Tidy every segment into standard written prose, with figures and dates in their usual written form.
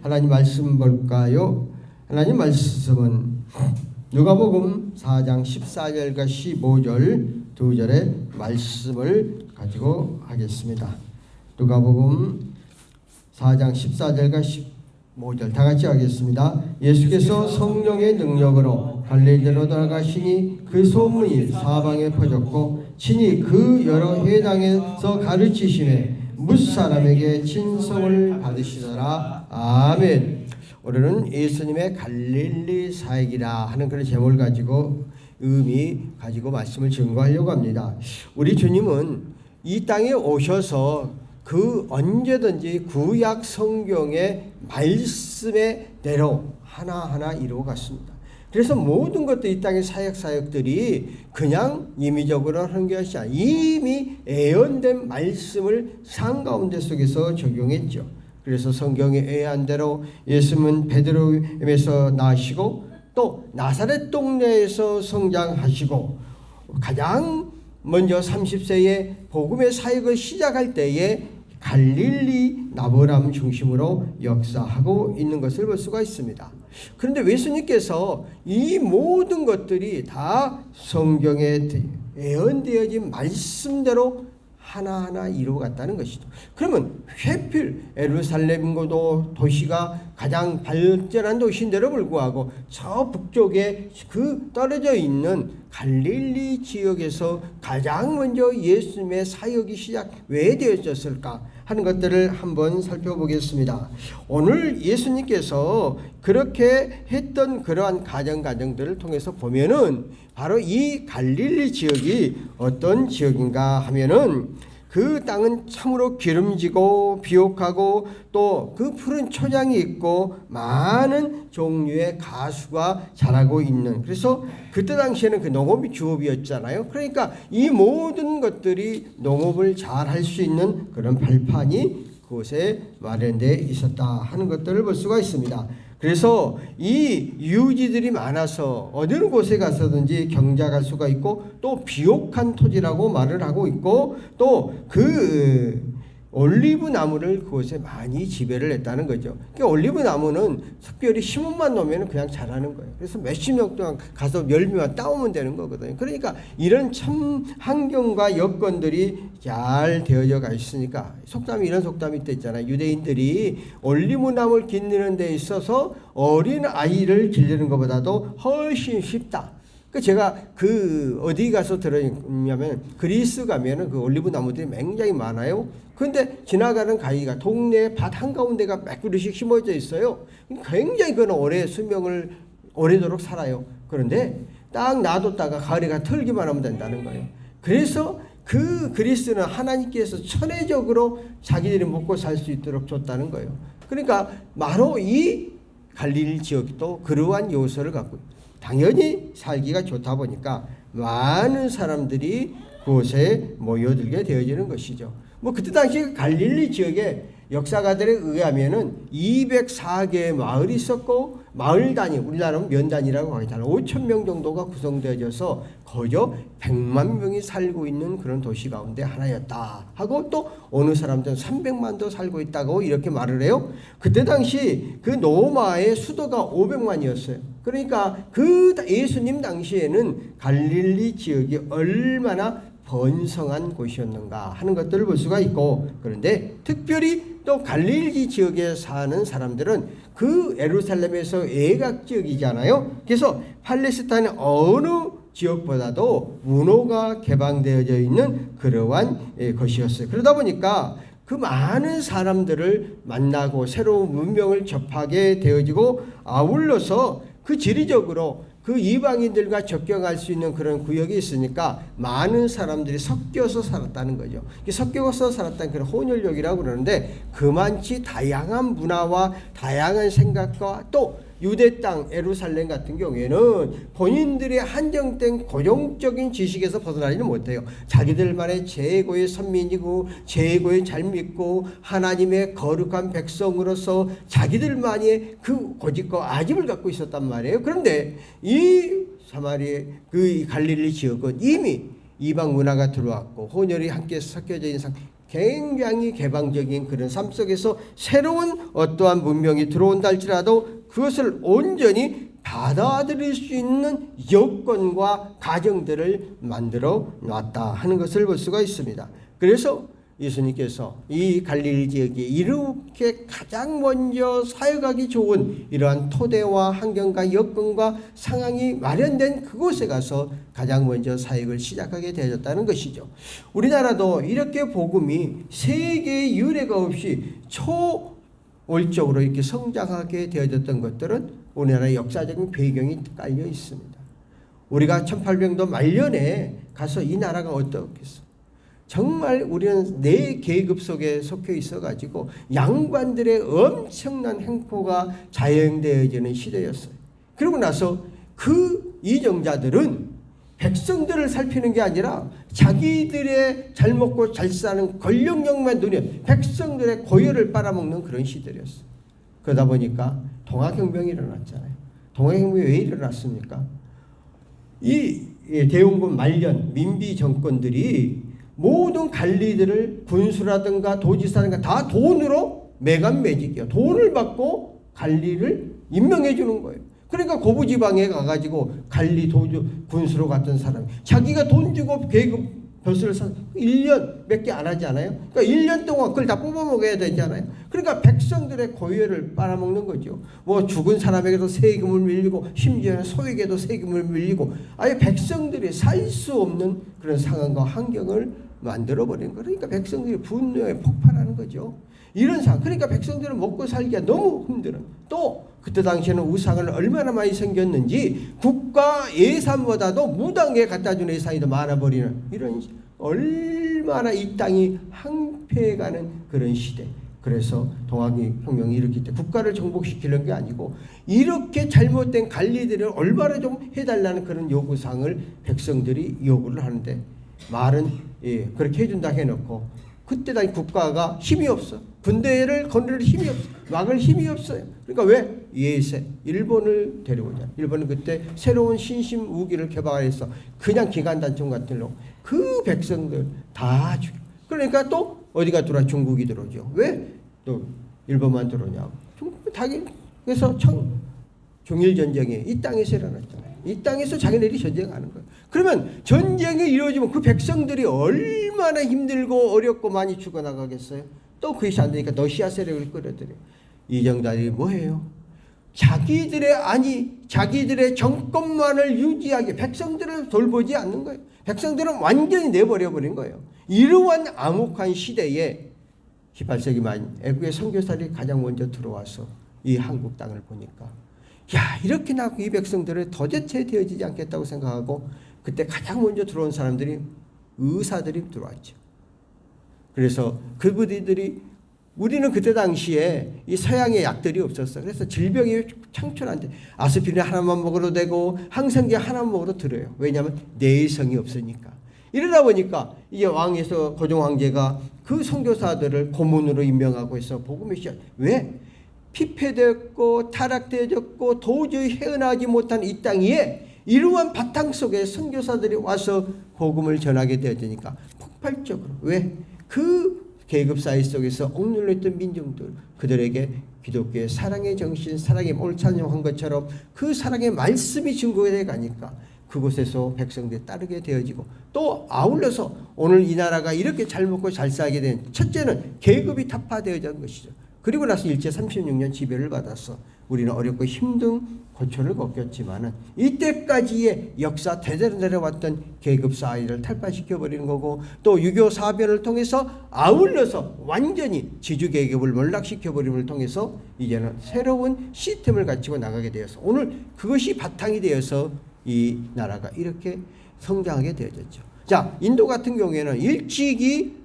하나님 말씀 볼까요? 하나님 말씀은 누가복음 4장 14절과 15절 두 절의 말씀을 가지고 하겠습니다. 누가복음 4장 14절과 15절 다 같이 하겠습니다. 예수께서 성령의 능력으로 갈릴리로 돌아가시니 그 소문이 사방에 퍼졌고 친히 그 여러 회당에서 가르치심에 무사람에게 친성을 받으시더라. 아멘. 오늘은 예수님의 갈릴리 사역이라 하는 그런 제목을 가지고 의미 가지고 말씀을 증거하려고 합니다. 우리 주님은 이 땅에 오셔서 그 언제든지 구약 성경의 말씀의 대로 하나하나 이루어 갔습니다. 그래서 모든 것들 이 땅의 사역들이 그냥 임의적으로 하는 것이 아니라 이미 예언된 말씀을 삶 가운데 속에서 적용했죠. 그래서 성경에 예언한 대로 예수님은 베들레헴에서 나시고 또 나사렛 동네에서 성장하시고 가장 먼저 30세에 복음의 사역을 시작할 때에 갈릴리 나보람 중심으로 역사하고 있는 것을 볼 수가 있습니다. 그런데 예수님께서 이 모든 것들이 다 성경에 예언되어진 말씀대로 하나하나 이루어갔다는 것이죠. 그러면 하필 예루살렘도 도시가 가장 발전한 도시인데도 불구하고 저 북쪽에 그 떨어져 있는 갈릴리 지역에서 가장 먼저 예수님의 사역이 왜 되어졌을까 하는 것들을 한번 살펴보겠습니다. 오늘 예수님께서 그렇게 했던 그러한 가정들을 통해서 보면은 바로 이 갈릴리 지역이 어떤 지역인가 하면은 그 땅은 참으로 기름지고 비옥하고 또 그 푸른 초장이 있고 많은 종류의 가수가 자라고 있는, 그래서 그때 당시에는 그 농업이 주업이었잖아요. 그러니까 이 모든 것들이 농업을 잘 할 수 있는 그런 발판이 그곳에 마련되어 있었다 하는 것들을 볼 수가 있습니다. 그래서 이 유지들이 많아서 어느 곳에 가서든지 경작할 수가 있고 또 비옥한 토지라고 말을 하고 있고 또 그 올리브 나무를 그곳에 많이 지배를 했다는 거죠. 그러니까 올리브 나무는 특별히 심은만 놓으면 그냥 자라는 거예요. 그래서 몇십 년 동안 가서 열매만 따오면 되는 거거든요. 그러니까 이런 참 환경과 여건들이 잘 되어져 가 있으니까 이런 속담이 있잖아요. 유대인들이 올리브 나무를 기르는 데 있어서 어린 아이를 기르는 것보다도 훨씬 쉽다. 제가 어디 가서 들었냐면 그리스 가면은 그 올리브 나무들이 굉장히 많아요. 그런데 지나가는 가위가 동네 밭 한가운데가 몇 그루씩 심어져 있어요. 굉장히 그건 수명을 오래도록 살아요. 그런데 딱 놔뒀다가 가을에 털기만 하면 된다는 거예요. 그래서 그 그리스는 하나님께서 천혜적으로 자기들이 먹고 살 수 있도록 줬다는 거예요. 그러니까 바로 이 갈릴리 지역도 그러한 요소를 갖고 있어요. 당연히 살기가 좋다 보니까 많은 사람들이 그곳에 모여들게 되어지는 것이죠. 그때 당시 갈릴리 지역에 역사가들에 의하면은 204개의 마을이 있었고 마을 단위, 우리나라는 면 단위라고 하잖아요. 5천 명 정도가 구성되어져서 거저 100만 명이 살고 있는 그런 도시 가운데 하나였다 하고 또 어느 사람들은 300만도 살고 있다고 이렇게 말을 해요. 그때 당시 그 로마의 수도가 500만이었어요. 그러니까 그 예수님 당시에는 갈릴리 지역이 얼마나 번성한 곳이었는가 하는 것들을 볼 수가 있고, 그런데 특별히 또 갈릴리 지역에 사는 사람들은 그 예루살렘에서 외곽 지역이잖아요. 그래서 팔레스타인의 어느 지역보다도 문호가 개방되어져 있는 그러한 것이었어요. 그러다 보니까 그 많은 사람들을 만나고 새로운 문명을 접하게 되어지고 아울러서 그 지리적으로 그 이방인들과 접경할 수 있는 그런 구역이 있으니까 많은 사람들이 섞여서 살았다는 거죠. 섞여서 살았다는 그런 혼혈족이라고 그러는데 그만치 다양한 문화와 다양한 생각과 또 유대 땅 예루살렘 같은 경우에는 본인들의 한정된 고정적인 지식에서 벗어나지는 못해요. 자기들만의 최고의 선민이고 최고의 잘 믿고 하나님의 거룩한 백성으로서 자기들만의 그 고집과 아집을 갖고 있었단 말이에요. 그런데 이 사마리아 그 갈릴리 지역은 이미 이방 문화가 들어왔고 혼혈이 함께 섞여져 있는 굉장히 개방적인 그런 삶 속에서 새로운 어떠한 문명이 들어온다 할지라도 그것을 온전히 받아들일 수 있는 여건과 가정들을 만들어 놨다 하는 것을 볼 수가 있습니다. 그래서 예수님께서 이 갈릴리 지역에 이렇게 가장 먼저 사역하기 좋은 이러한 토대와 환경과 여건과 상황이 마련된 그곳에 가서 가장 먼저 사역을 시작하게 되어졌다는 것이죠. 우리나라도 이렇게 복음이 세계의 유례가 없이 초월적으로 이렇게 성장하게 되어졌던 것들은 우리나라의 역사적인 배경이 깔려 있습니다. 우리가 1800년도 말년에 가서 이 나라가 어떻겠어? 정말 우리는 네 계급 속에 속해 있어가지고 양반들의 엄청난 행포가 자행되어지는 시대였어요. 그러고 나서 그 이정자들은 백성들을 살피는 게 아니라 자기들의 잘 먹고 잘 사는 권력력만 누려 백성들의 고열을 빨아먹는 그런 시대였어요. 그러다 보니까 동학혁명이 일어났잖아요. 동학혁명이 왜 일어났습니까? 이 대원군 말년 민비 정권들이 모든 관리들을 군수라든가 도지사라든가 다 돈으로 매간매직이요. 돈을 받고 관리를 임명해 주는 거예요. 그러니까 고부지방에 가가지고 관리 도주 군수로 갔던 사람이 자기가 돈 주고 계급 벼슬을 사 1년 몇 개 안 하지 않아요? 그러니까 1년 동안 그걸 다 뽑아먹어야 되잖아요. 그러니까 백성들의 고열을 빨아먹는 거죠. 뭐 죽은 사람에게도 세금을 밀리고 심지어는 소에게도 세금을 밀리고 아예 백성들이 살 수 없는 그런 상황과 환경을 만들어버린 거예요. 그러니까 백성들이 분노에 폭발하는 거죠. 이런 상황. 그러니까 백성들은 먹고 살기가 너무 힘들어. 또 그때 당시에는 우상을 얼마나 많이 생겼는지 국가 예산보다도 무당에 갖다 주는 예산이 더 많아버리는 이런 얼마나 이 땅이 황폐해가는 그런 시대. 그래서 동학혁명이 일으킬 때 국가를 정복시키는 게 아니고 이렇게 잘못된 관리들을 얼마나 좀 해달라는 그런 요구사항을 백성들이 요구를 하는데 말은 그렇게 해준다 해놓고 그때 당시 국가가 힘이 없어. 군대를 건드릴 힘이 없어. 막을 힘이 없어요. 그러니까 왜? 예세. 일본을 데려오자. 일본은 그때 새로운 신심 무기를 개발해서 그냥 기관단총 같은 로 그 백성들 다 죽여. 그러니까 또 어디가 들어와? 중국이 들어오죠. 왜? 또 일본만 들어오냐고. 그래서 중일전쟁이 이 땅에서 일어났잖아요. 이 땅에서 자기네들이 전쟁하는 거예요. 그러면 전쟁이 이루어지면 그 백성들이 얼마나 힘들고 어렵고 많이 죽어나가겠어요? 또 그것이 안 되니까 러시아 세력을 끌어들여요. 이정자들이 뭐예요? 자기들의 정권만을 유지하게 백성들을 돌보지 않는 거예요. 백성들은 완전히 내버려버린 거예요. 이러한 암흑한 시대에 18세기 말 애국의 선교사들이 가장 먼저 들어와서 이 한국 땅을 보니까 야 이렇게 나고 이 백성들을 도대체 되어지지 않겠다고 생각하고 그때 가장 먼저 들어온 사람들이 의사들이 들어왔죠. 그래서 그분들이 우리는 그때 당시에 이 서양의 약들이 없었어. 그래서 질병이 창출한데 아스피린 하나만 먹어도 되고 항생제 하나만 먹어도 들어요. 왜냐하면 내성이 없으니까. 이러다 보니까 이제 왕에서 고종 황제가 그 선교사들을 고문으로 임명하고 해서 복음의 시작. 왜? 피폐되었고 타락되어졌고 도저히 헤어나지 못한 이 땅 위에 이러한 바탕 속에 선교사들이 와서 복음을 전하게 되어지니까 폭발적으로 왜? 그 계급 사회 속에서 억눌려 있던 민중들 그들에게 기독교의 사랑의 정신, 사랑의 오늘 찬양한 것처럼 그 사랑의 말씀이 증거되어 가니까 그곳에서 백성들이 따르게 되어지고 또 아울러서 오늘 이 나라가 이렇게 잘 먹고 잘 살게 된 첫째는 계급이 타파되어진 것이죠. 그리고 나서 일제 36년 지배를 받아서 우리는 어렵고 힘든 고초를 겪었지만은 이때까지의 역사 대대로 내려왔던 계급 사회를 탈파시켜버리는 거고 또 6.25 사변을 통해서 아울러서 완전히 지주 계급을 몰락시켜버림을 통해서 이제는 새로운 시스템을 갖추고 나가게 되어서 오늘 그것이 바탕이 되어서 이 나라가 이렇게 성장하게 되어졌죠. 자, 인도 같은 경우에는 일찍이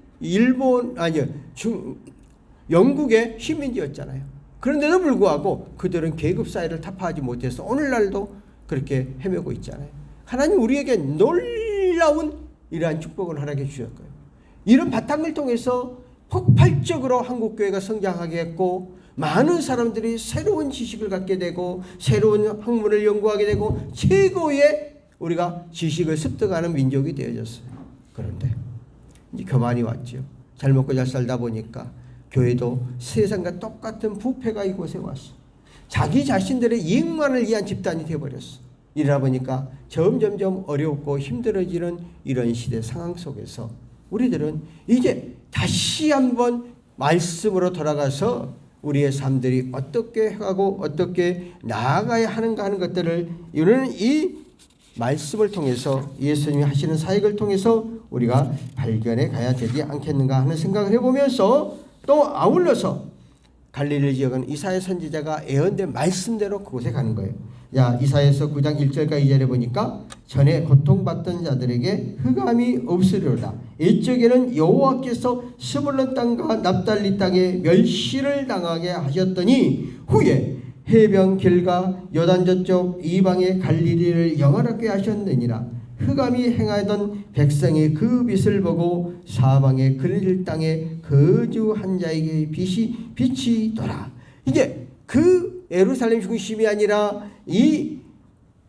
영국의 식민지였잖아요. 그런데도 불구하고 그들은 계급 사회를 타파하지 못해서 오늘날도 그렇게 헤매고 있잖아요. 하나님 우리에게 놀라운 이러한 축복을 허락해 주셨고요. 이런 바탕을 통해서 폭발적으로 한국교회가 성장하게 했고 많은 사람들이 새로운 지식을 갖게 되고 새로운 학문을 연구하게 되고 최고의 우리가 지식을 습득하는 민족이 되어졌어요. 그런데 이제 교만이 왔죠. 잘 먹고 잘 살다 보니까 교회도 세상과 똑같은 부패가 이곳에 왔어. 자기 자신들의 이익만을 위한 집단이 되어버렸어. 이러다 보니까 점점점 어렵고 힘들어지는 이런 시대 상황 속에서 우리들은 이제 다시 한번 말씀으로 돌아가서 우리의 삶들이 어떻게 해가고 어떻게 나아가야 하는가 하는 것들을 우리는 이 말씀을 통해서 예수님이 하시는 사역을 통해서 우리가 발견해 가야 되지 않겠는가 하는 생각을 해보면서 또 아울러서 갈릴리 지역은 이사야 선지자가 예언된 말씀대로 그곳에 가는 거예요. 자, 이사야서 9장 1절과 2절에 보니까 전에 고통받던 자들에게 흑암이 없으리로다. 이쪽에는 여호와께서 스불론 땅과 납달리 땅에 멸시를 당하게 하셨더니 후에 해변 길과 요단 저쪽 이방의 갈릴리를 영화롭게 하셨느니라. 흑암이 행하던 백성이 그 빛을 보고 사방의 그릴 땅에 거주한 자에게 빛이 비치더라. 이게 그 예루살렘 중심이 아니라 이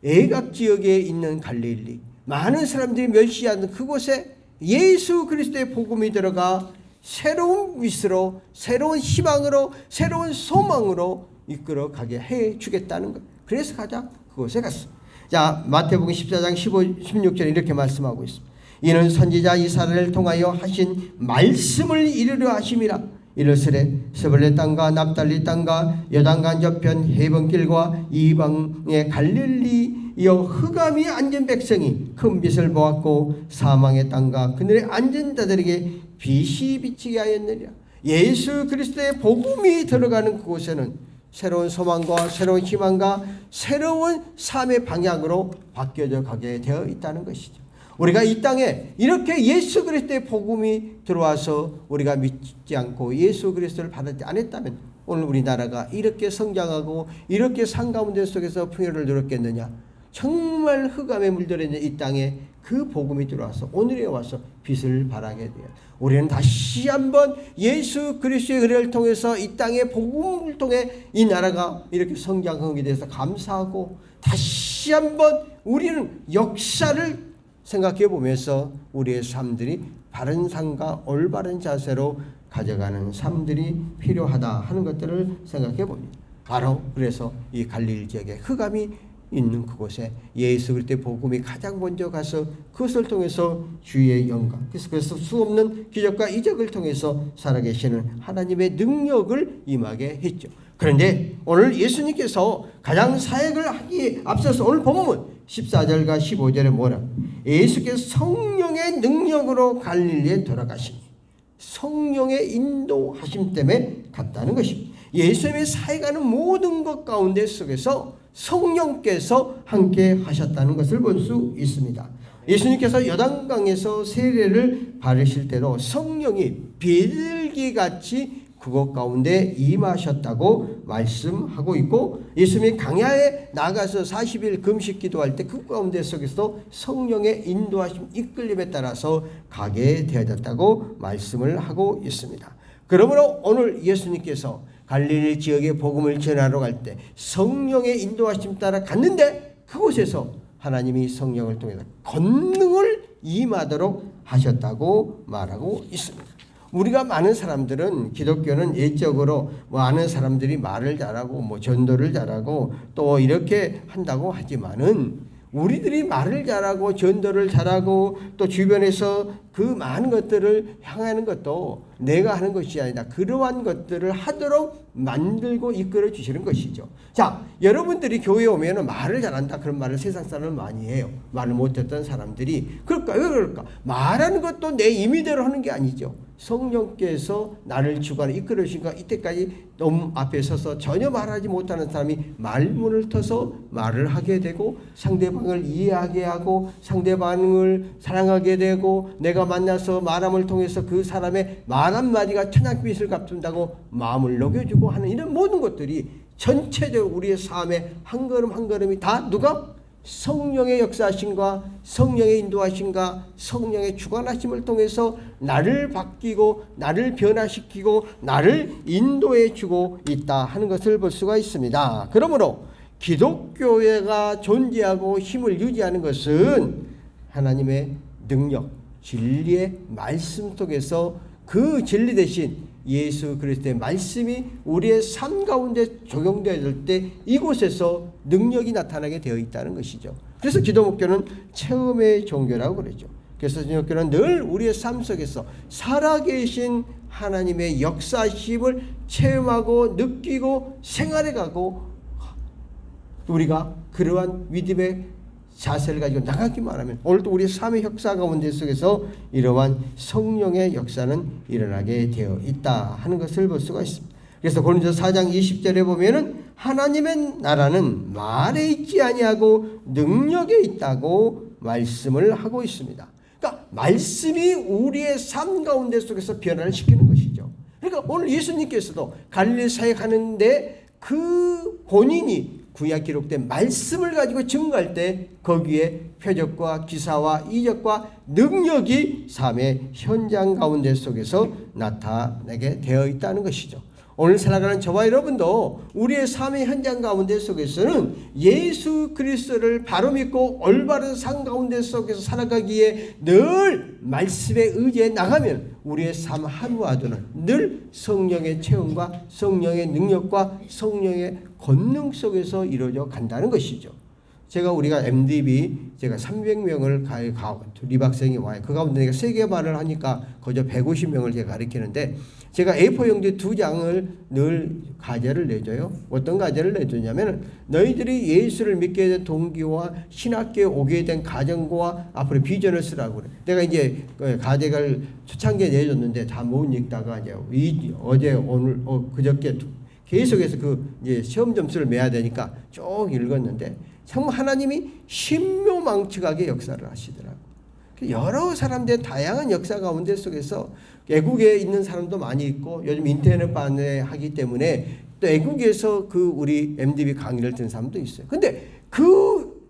애각 지역에 있는 갈릴리, 많은 사람들이 멸시하는 그곳에 예수 그리스도의 복음이 들어가 새로운 빛으로, 새로운 희망으로, 새로운 소망으로 이끌어 가게 해 주겠다는 것. 그래서 가자 그곳에 갔어. 자, 마태복음 14장 15, 16절에 이렇게 말씀하고 있습니다. 이는 선지자 이사야를 통하여 하신 말씀을 이루려 하심이라. 이르시되 스불론 땅과 납달리 땅과 요단강 저편 해변길과 이방의 갈릴리여 흑암이 앉은 백성이 큰 빛을 보았고 사망의 땅과 그늘에 앉은 자들에게 빛이 비치게 하였느니라. 예수 그리스도의 복음이 들어가는 그곳에는 새로운 소망과 새로운 희망과 새로운 삶의 방향으로 바뀌어져 가게 되어 있다는 것이죠. 우리가 이 땅에 이렇게 예수 그리스도의 복음이 들어와서 우리가 믿지 않고 예수 그리스도를 받지 않았다면 오늘 우리나라가 이렇게 성장하고 이렇게 산 가운데 속에서 풍요를 누렸겠느냐. 정말 흑암에 물들어 있는 이 땅에 그 복음이 들어와서 오늘에 와서 빛을 발하게 돼요. 우리는 다시 한번 예수 그리스도의 은혜를 통해서 이 땅의 복음을 통해 이 나라가 이렇게 성장하게 돼서 감사하고 다시 한번 우리는 역사를 생각해 보면서 우리의 삶들이 바른 삶과 올바른 자세로 가져가는 삶들이 필요하다 하는 것들을 생각해 봅니다. 바로 그래서 이 갈릴리 지역에 흑암이 있는 그곳에 예수 그리스도의 복음이 가장 먼저 가서 그것을 통해서 주의 영광, 그래서 수없는 기적과 이적을 통해서 살아계시는 하나님의 능력을 임하게 했죠. 그런데 오늘 예수님께서 가장 사역을 하기에 앞서서 오늘 본문 14절과 15절에 뭐라? 예수께서 성령의 능력으로 갈릴리에 돌아가시니 성령의 인도하심 때문에 갔다는 것입니다. 예수님의 사역하는 모든 것 가운데 속에서 성령께서 함께 하셨다는 것을 볼 수 있습니다. 예수님께서 요단강에서 세례를 받으실 때도 성령이 비둘기같이 그것 가운데 임하셨다고 말씀하고 있고, 예수님이 광야에 나가서 40일 금식 기도할 때 그 가운데 속에서 성령의 인도하심 이끌림에 따라서 가게 되어졌다고 말씀을 하고 있습니다. 그러므로 오늘 예수님께서 갈릴리 지역에 복음을 전하러 갈 때 성령의 인도하심 따라 갔는데 그곳에서 하나님이 성령을 통해서 권능을 임하도록 하셨다고 말하고 있습니다. 우리가 많은 사람들은 기독교는 예적으로 많은 사람들이 말을 잘하고 전도를 잘하고 또 이렇게 한다고 하지만은 우리들이 말을 잘하고 전도를 잘하고 또 주변에서 그 많은 것들을 향하는 것도 내가 하는 것이 아니라 그러한 것들을 하도록 만들고 이끌어 주시는 것이죠. 자, 여러분들이 교회에 오면 말을 잘한다 그런 말을 세상 사람은 많이 해요. 말을 못했던 사람들이. 그럴까? 왜 그럴까? 말하는 것도 내 임의대로 하는 게 아니죠. 성령께서 나를 주관해 이끌어 주시니까 이때까지 너무 앞에 서서 전혀 말하지 못하는 사람이 말문을 터서 말을 하게 되고 상대방을 이해하게 하고 상대방을 사랑하게 되고 내가 만나서 말함을 통해서 그 사람의 말 한마디가 천양빛을 갚는다고 마음을 녹여주고 하는 이런 모든 것들이 전체적으로 우리의 삶의 한 걸음 한 걸음이 다 누가? 성령의 역사하심과 성령의 인도하심과 성령의 주관하심을 통해서 나를 바뀌고 나를 변화시키고 나를 인도해 주고 있다 하는 것을 볼 수가 있습니다. 그러므로 기독교회가 존재하고 힘을 유지하는 것은 하나님의 능력, 진리의 말씀 속에서 그 진리 대신 예수 그리스도의 말씀이 우리의 삶 가운데 적용될 때 이곳에서 능력이 나타나게 되어 있다는 것이죠. 그래서 기도 목표는 체험의 종교라고 그러죠. 그래서 기도 목표는 늘 우리의 삶 속에서 살아계신 하나님의 역사심을 체험하고 느끼고 생활해가고 우리가 그러한 믿음의 자세를 가지고 나가기만 하면 오늘도 우리의 삶의 역사 가운데 속에서 이러한 성령의 역사는 일어나게 되어 있다 하는 것을 볼 수가 있습니다. 그래서 고린도서 4장 20절에 보면은 하나님의 나라는 말에 있지 아니하고 능력에 있다고 말씀을 하고 있습니다. 그러니까 말씀이 우리의 삶 가운데 속에서 변화를 시키는 것이죠. 그러니까 오늘 예수님께서도 갈릴리 사역하는데 그 본인이 구약 기록된 말씀을 가지고 증거할 때 거기에 표적과 기사와 이적과 능력이 삶의 현장 가운데 속에서 나타나게 되어 있다는 것이죠. 오늘 살아가는 저와 여러분도 우리의 삶의 현장 가운데 속에서는 예수 그리스도를 바로 믿고 올바른 삶 가운데 속에서 살아가기에 늘 말씀에 의지해 나가면 우리의 삶 하루하루는 늘 성령의 체험과 성령의 능력과 성령의 권능 속에서 이루어져 간다는 것이죠. 우리가 MDB 제가 300명을 리박생이 와요. 그 가운데 내가 세계반을 하니까 거저 150명을 제가 가르치는데 제가 A4 용지 2장을 늘 과제를 내줘요. 어떤 과제를 내주냐면 너희들이 예수를 믿게 된 동기와 신학교에 오게 된 가정과 앞으로 비전을 쓰라고 그래. 내가 이제 과제를 초창기에 내줬는데 다 못 읽다가 이제 어제 오늘 그저께 계속해서 이제 시험 점수를 매야 되니까 쭉 읽었는데 정말 하나님이 신묘망측하게 역사를 하시더라고요. 여러 사람들의 다양한 역사 가운데 속에서 외국에 있는 사람도 많이 있고 요즘 인터넷반에 하기 때문에 또 외국에서 우리 MDB 강의를 듣는 사람도 있어요. 근데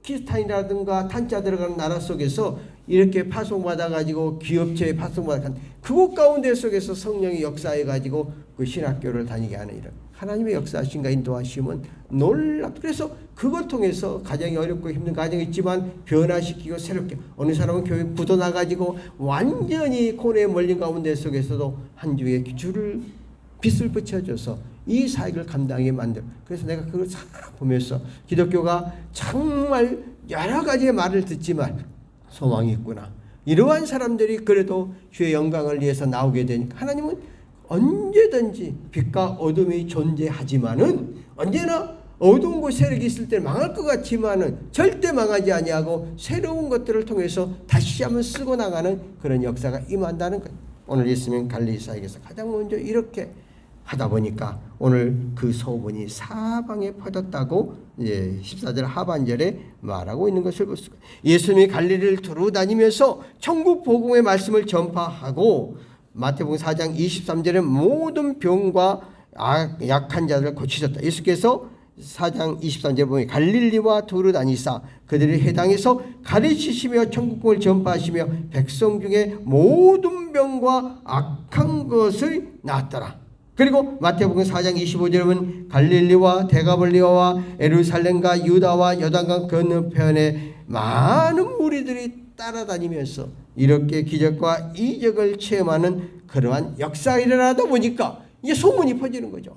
키스탄이라든가 탄자 들어가는 나라 속에서 이렇게 파송받아가지고 기업체에 파송받아 그곳 가운데 속에서 성령이 역사해가지고 그 신학교를 다니게 하는 이런 하나님의 역사하신가 인도하심은 놀랍다. 그래서 그걸 통해서 가정이 어렵고 힘든 가정이 있지만 변화시키고 새롭게 어느 사람은 교회 굳어나가지고 완전히 코너에 몰린 가운데 속에서도 한 주에 줄을 빛을 붙여줘서 이 사역을 감당하게 만들어. 그래서 내가 그걸 싹 보면서 기독교가 정말 여러 가지의 말을 듣지만 소망이 있구나. 이러한 사람들이 그래도 주의 영광을 위해서 나오게 되니까 하나님은 언제든지 빛과 어둠이 존재하지만은 언제나 어두운 곳 세력이 있을 때 망할 것 같지만은 절대 망하지 아니하고 새로운 것들을 통해서 다시 한번 쓰고 나가는 그런 역사가 임한다는 것. 오늘 예수님 갈릴리 사역에서 가장 먼저 이렇게 하다 보니까 오늘 그 소문이 사방에 퍼졌다고 14절 하반절에 말하고 있는 것을 볼 수가. 예수님이 갈릴리를 두루 다니면서 천국 복음의 말씀을 전파하고 마태복음 4장 23절에 모든 병과 약한 자들을 고치셨다. 예수께서 4장 23절에 보면 갈릴리와 두루 다니사 그들의 해당에서 가르치시며 천국복음을 전파하시며 백성 중에 모든 병과 악한 것을 낫더라. 그리고 마태복음 4장 25절에 보면 갈릴리와 데가볼리아와 예루살렘과 유다와 요단강 건너편에 많은 무리들이 따라다니면서 이렇게 기적과 이적을 체험하는 그러한 역사가 일어나다 보니까 이제 소문이 퍼지는 거죠.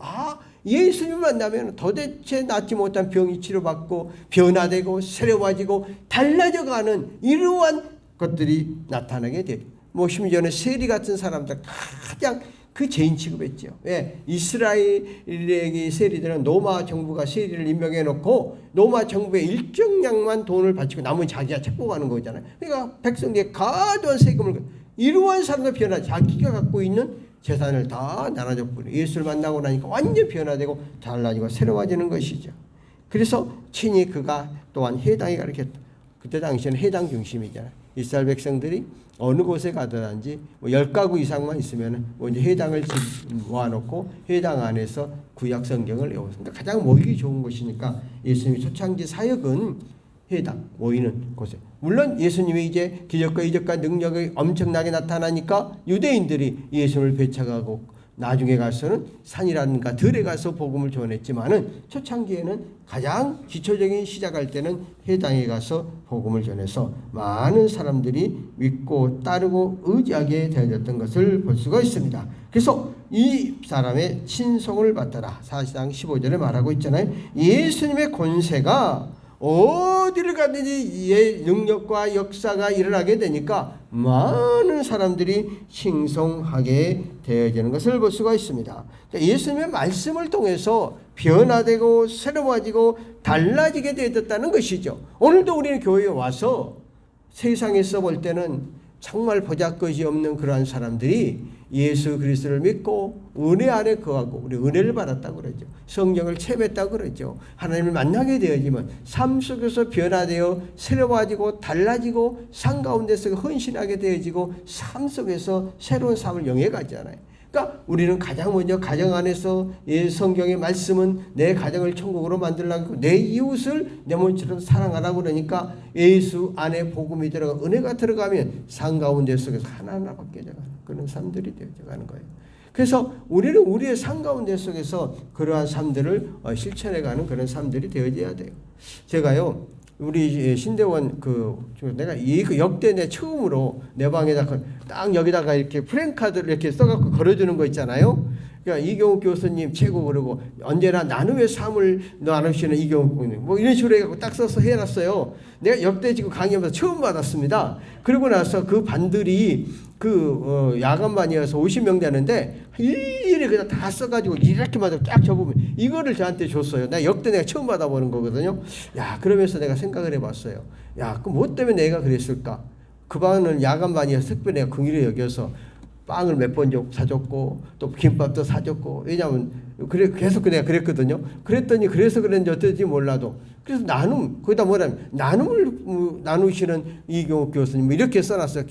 예수님 만나면 도대체 낫지 못한 병이 치료받고 변화되고 새로워지고 달라져가는 이러한 것들이 나타나게 돼요. 심지어는 세리 같은 사람들 가장 그 죄인 취급했죠. 왜? 이스라엘의 세리들은 로마 정부가 세리를 임명해 놓고 로마 정부에 일정량만 돈을 바치고 나머지 자기가 찾고 가는 거잖아요. 그러니까 백성들이 과도한 세금을 이러한 사람들 변화 자기가 갖고 있는 재산을 다 나눠줬고 예수를 만나고 나니까 완전 변화되고 달라지고 새로워지는 것이죠. 그래서 친히 그가 또한 해당에 가르쳤다. 그때 당시에는 해당 중심이잖아요. 이스라엘 백성들이 어느 곳에 가든지 10가구 이상만 있으면 이제 해당을 모아놓고 해당 안에서 구약 성경을 외웠습니다. 가장 모이기 좋은 곳이니까 예수님의 초창기 사역은 해당 모이는 곳에. 물론 예수님이 이제 기적과 이적과 능력이 엄청나게 나타나니까 유대인들이 예수님을 배척하고 나중에 가서는 산이라든가 들에 가서 복음을 전했지만은 초창기에는 가장 기초적인 시작할 때는 회당에 가서 복음을 전해서 많은 사람들이 믿고 따르고 의지하게 되어졌던 것을 볼 수가 있습니다. 그래서 이 사람의 친송을 받더라. 사실상 15절에 말하고 있잖아요. 예수님의 권세가 어디를 가든지 능력과 역사가 일어나게 되니까 많은 사람들이 칭송하게 되어지는 것을 볼 수가 있습니다. 예수님의 말씀을 통해서 변화되고 새로워지고 달라지게 되었다는 것이죠. 오늘도 우리는 교회에 와서 세상에서 볼 때는 정말 보잘것이 없는 그러한 사람들이 예수 그리스도를 믿고 은혜 안에 거하고 우리 은혜를 받았다고 그러죠. 성령을 체험했다고 그러죠. 하나님을 만나게 되어지면 삶 속에서 변화되어 새로워지고 달라지고 삶 가운데서 헌신하게 되어지고 삶 속에서 새로운 삶을 영해가잖아요. 그러니까 우리는 가장 먼저 가정 안에서 성경의 말씀은 내 가정을 천국으로 만들라고 내 이웃을 내 몸처럼 사랑하라고 그러니까 예수 안에 복음이 들어가 은혜가 들어가면 삶 가운데 속에서 하나하나 바뀌어져가는 그런 삶들이 되어가는 거예요. 그래서 우리는 우리의 삶 가운데 속에서 그러한 삶들을 실천해가는 그런 삶들이 되어져야 돼요. 제가요 우리 신대원 내가 이 역대 내 처음으로 내 방에다 딱 여기다가 이렇게 프랭카드를 이렇게 써갖고 걸어주는 거 있잖아요. 그러니까 이경욱 교수님 최고 그러고 언제나 나눔의 삶을 나누시는 이경욱 교수님 뭐 이런 식으로 해갖고 딱 써서 해놨어요. 내가 역대 지금 강의하면서 처음 받았습니다. 그리고 나서 그 반들이 야간반이어서 50명 되는데 일일이 그냥 다 써가지고 이렇게만 쫙 적으면 이거를 저한테 줬어요. 내가 처음 받아보는 거거든요. 야, 그러면서 내가 생각을 해봤어요. 야, 그럼 뭐 때문에 내가 그랬을까? 그 반은 야간반이어서 특별히 내가 긍휼히 여겨서 빵을 몇 번 사줬고 또 김밥도 사줬고 왜냐하면 계속 내가 그랬거든요. 그랬더니 그래서 그런지 어떨지 몰라도 그래서 거기다 뭐라면 나눔을 나누시는 이경욱 교수님 뭐 이렇게 써놨어요.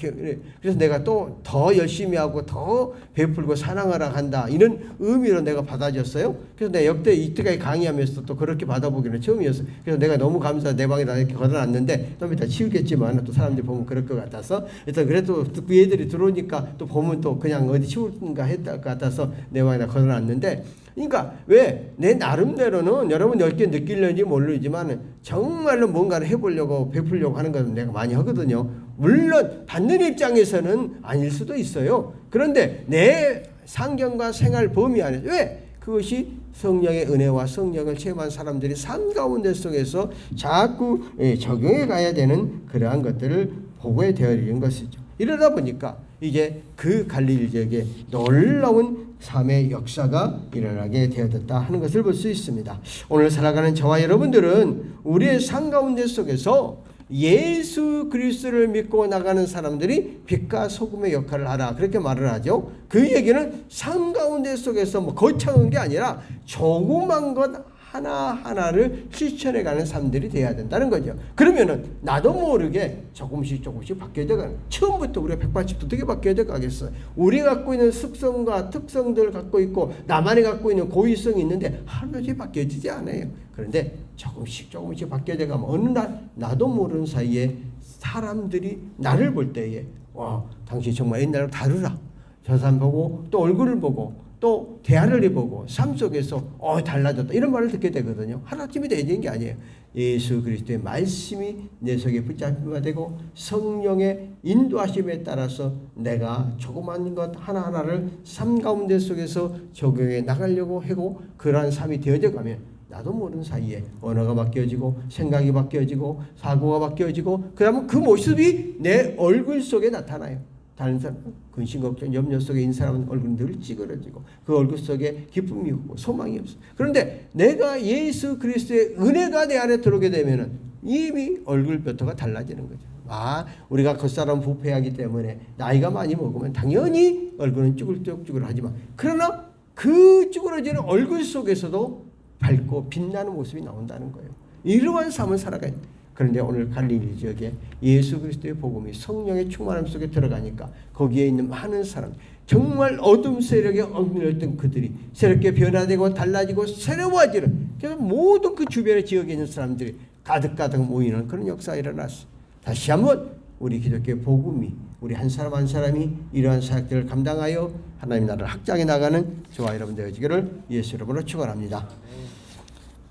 그래서 내가 또 더 열심히 하고 더 베풀고 사랑하라 한다 이런 의미로 내가 받아줬어요. 그래서 내가 역대 이때까지 강의하면서 또 그렇게 받아보기는 처음이었어요. 그래서 내가 너무 감사해서 내 방에다 이렇게 걸어놨는데 좀 이따 치우겠지만 또 사람들이 보면 그럴 것 같아서 일단 그래도 그 애들이 들어오니까 또 보면 또 그냥 어디 치울까 했을 것 같아서 내 방에다 걸어놨는데 그러니까 왜 내 나름대로는 여러분 넓게 느끼려는지 모르지만 정말로 뭔가를 해보려고 베풀려고 하는 것은 내가 많이 하거든요. 물론 받는 입장에서는 아닐 수도 있어요. 그런데 내 상경과 생활 범위 안에서 왜 그것이 성령의 은혜와 성령을 체험한 사람들이 삶 가운데 속에서 자꾸 적용해 가야 되는 그러한 것들을 보고에 되어지는 것이죠. 이러다 보니까 이제 그 갈릴리 지역에 놀라운 삶의 역사가 일어나게 되었다 하는 것을 볼 수 있습니다. 오늘 살아가는 저와 여러분들은 우리의 삶 가운데 속에서 예수 그리스도를 믿고 나가는 사람들이 빛과 소금의 역할을 하라 그렇게 말을 하죠. 그 얘기는 삶 가운데 속에서 뭐 거창한 게 아니라 조그만 것 하나하나를 실천해가는 삶들이 돼야 된다는 거죠. 그러면은 나도 모르게 조금씩 바뀌어져가는 처음부터 우리가 180도 어떻게 바뀌어져 가겠어요. 우리가 갖고 있는 습성과 특성들을 갖고 있고 나만이 갖고 있는 고유성이 있는데 하루씩 바뀌어지지 않아요. 그런데 조금씩 바뀌어져 가면 어느 날 나도 모르는 사이에 사람들이 나를 볼 때에 와 당신 정말 옛날로 다르라. 저 사람 보고 또 얼굴을 보고 또 대화를 해보고 삶 속에서 달라졌다 이런 말을 듣게 되거든요. 하나쯤이 되는 게 아니에요. 예수 그리스도의 말씀이 내 속에 붙잡히게 되고 성령의 인도하심에 따라서 내가 조그만 것 하나하나를 삶 가운데 속에서 적용해 나가려고 하고 그러한 삶이 되어져 가면 나도 모르는 사이에 언어가 바뀌어지고 생각이 바뀌어지고 사고가 바뀌어지고 그러면 그 모습이 내 얼굴 속에 나타나요. 다른 사람 근심 걱정 염려 속에 있는 사람은 얼굴이 늘 찌그러지고 그 얼굴 속에 기쁨이 없고 소망이 없어. 그런데 내가 예수 그리스도의 은혜가 내 안에 들어오게 되면은 이미 얼굴부터가 달라지는 거죠. 우리가 겉사람 부패하기 때문에 나이가 많이 먹으면 당연히 얼굴은 쭈글쭈글하지만 그러나 그 쭈그러지는 얼굴 속에서도 밝고 빛나는 모습이 나온다는 거예요. 이러한 삶을 살아가야 돼. 그런데 오늘 갈릴리 지역에 예수 그리스도의 복음이 성령의 충만함 속에 들어가니까 거기에 있는 많은 사람 정말 어둠 세력에 얽매였던 그들이 새롭게 변화되고 달라지고 새로워지는 그래서 모든 그 주변의 지역에 있는 사람들이 가득 모이는 그런 역사가 일어났어. 다시 한번 우리 기독교의 복음이 우리 한 사람 한 사람이 이러한 사역들을 감당하여 하나님 나라를 확장해 나가는 저와 여러분 되어지기를 예수 이름으로 축원합니다.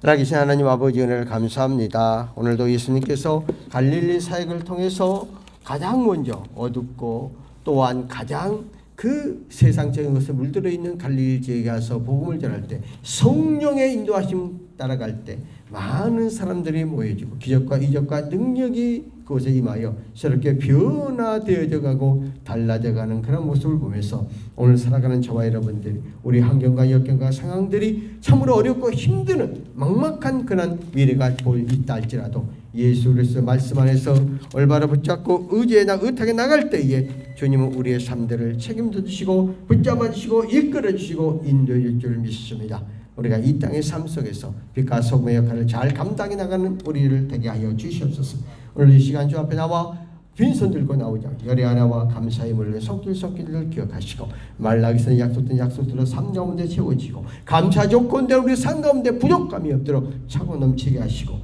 살아계신 하나님 아버지 은혜를 감사합니다. 오늘도 예수님께서 갈릴리 사역을 통해서 가장 먼저 어둡고 또한 가장 그 세상적인 것에 물들어 있는 갈릴리 지역에 가서 복음을 전할 때 성령의 인도하심 따라갈 때 많은 사람들이 모여지고 기적과 이적과 능력이 그곳에 임하여 새롭게 변화되어져 가고 달라져 가는 그런 모습을 보면서 오늘 살아가는 저와 여러분들이 우리 환경과 역경과 상황들이 참으로 어렵고 힘드는 막막한 그런 미래가 있다 할지라도 예수 그리스도 말씀 안에서 올바로 붙잡고 의탁에 나갈 때에 주님은 우리의 삶들을 책임져 주시고 붙잡아 주시고 이끌어 주시고 인도해 줄 줄 믿습니다. 우리가 이 땅의 삶 속에서 빛과 소금의 역할을 잘 감당해 나가는 우리를 되게 하여 주시옵소서. 오늘 이 시간 주 앞에 나와 빈손 들고 나오자 열의 하나와 감사의 물로 속길을 기억하시고 말라기서는 약속된 약속대로 삶 가운데 채워지고 감사 조건대로 우리 삶 가운데 부족함이 없도록 차고 넘치게 하시고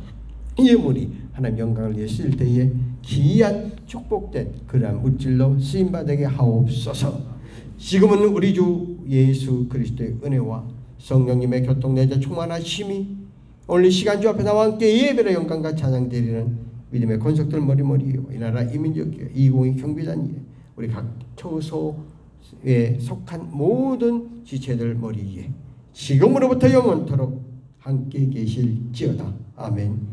이 예물이 하나님 영광을 위해 쓰일 때에 귀한 축복된 그러한 물질로 쓰임받게 하옵소서. 지금은 우리 주 예수 그리스도의 은혜와 성령님의 교통내자 충만하심이 오늘 이 시간 주 앞에 나와 함께 예배의 영광과 찬양 드리는 믿음의 권속들 머리머리요 이 나라 이민족이요 202 경비단이요 우리 각 처소에 속한 모든 지체들 머리에 지금으로부터 영원토록 함께 계실지어다. 아멘.